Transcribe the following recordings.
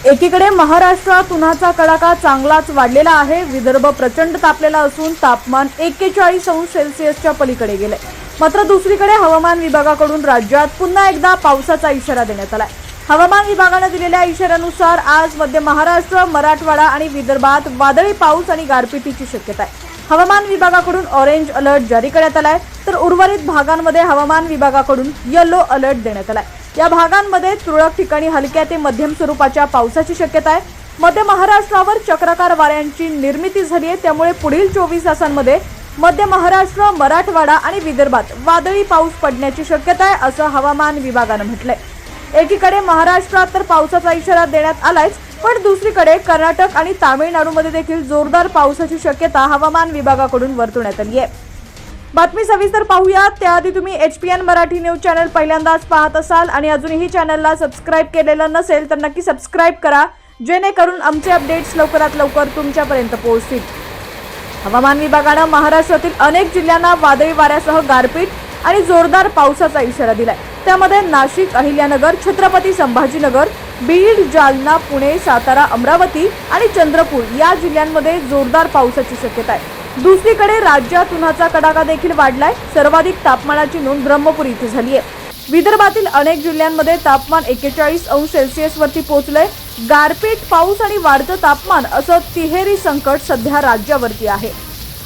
एकीकडे महाराष्ट्रात उन्हाचा कडाका चांगलाच वाढलेला आहे। विदर्भ प्रचंड तापलेला असून तापमान 41 अंश सेल्सिअसच्या पलीकडे गेले। मात्र दुसरीकडे हवामान विभागाकडून राज्यात पुन्हा एकदा पावसाचा इशारा देण्यात आलाय। हवामान विभागाने दिलेल्या इशाऱ्यानुसार आज मध्य महाराष्ट्र, मराठवाडा आणि विदर्भात वादळी पाऊस आणि गारपिटीची शक्यता आहे। हवामान विभागाकडून ऑरेंज अलर्ट जारी करण्यात आलाय, तर उर्वरित भागांमध्ये हवामान विभागाकडून येलो अलर्ट देण्यात आलाय। या भागांमध्ये तुरळक ठिकाणी हलक्या ते मध्यम स्वरूपाच्या पावसाची शक्यता आहे। मध्य महाराष्ट्रावर चक्राकार वाऱ्यांची निर्मिती झाली आहे, त्यामुळे पुढील 24 तासांमध्ये मध्य महाराष्ट्र, मराठवाडा आणि विदर्भात वादळी पाऊस पडण्याची शक्यता आहे, असं हवामान विभागाने म्हटलंय। एकीकडे महाराष्ट्रात तर पावसाचा इशारा देण्यात आलायच, पण दुसरीकडे कर्नाटक आणि तामिळनाडूमध्ये देखील जोरदार पावसाची शक्यता हवामान विभागाकडून वर्तवण्यात आली आहे। बातमी सविस्तर पाहूयात त्याआधी तुम्ही HPN मराठी न्यूज चॅनल पहिल्यांदाच पाहत असाल आणि अजूनही चॅनलला सबस्क्राइब केलेलं नसेल तर नक्की सबस्क्राइब करा, जेणेकरून आमचे अपडेट्स लवकरात लवकर तुमच्यापर्यंत पोहोचतील। हवामान विभागाने महाराष्ट्रातील अनेक जिल्ह्यांना वादळी वाऱ्यासह गारपीट आणि जोरदार पावसाचा इशारा दिलाय। त्यामध्ये नाशिक, अहिल्यानगर, छत्रपती संभाजीनगर, बीड, जालना, पुणे, सातारा, अमरावती आणि चंद्रपूर या जिल्ह्यांमध्ये जोरदार पावसाची शक्यता आहे। दुसरीकडे राज्यात उन्हाचा कडाका देखील वाढलाय। सर्वाधिक तापमानाची नोंद ब्रह्मपुरी इथे झाली आहे। विदर्भातील अनेक जिल्ह्यांमध्ये तापमान 41 अंश सेल्सिअस वरती पोहोचलंय। गारपीट, पाऊस आणि वाढतं तापमान असं तिहेरी संकट सध्या राज्यावरती आहे।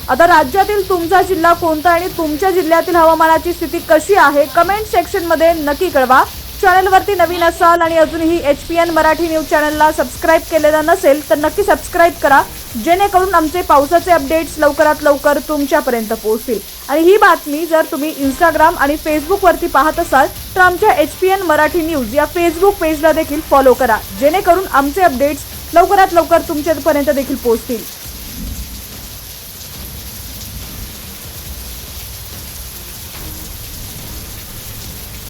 आता राज्यातील तुमचा जिल्हा कोणता आणि तुमच्या जिल्ह्यातील हवामानाची स्थिती कशी आहे कमेंट सेक्शन मध्ये नक्की कळवा। चॅनलवरती नवीन असाल आणि अजूनही HPN मराठी न्यूज चॅनलला सबस्क्राइब केलेलं नसेल तर नक्की सबस्क्राइब करा, जेणेकरून आमचे पावसाचे अपडेट्स लवकरात लवकर तुमच्यापर्यंत पोहोचतील। आणि ही बातमी जर तुम्ही Instagram आणि Facebook वरती पाहत असाल तर आमच्या HPN मराठी न्यूज या Facebook पेजला देखील फॉलो करा, जेणेकरून आमचे अपडेट्स लवकरात लवकर तुमच्यापर्यंत देखील पोहोचतील।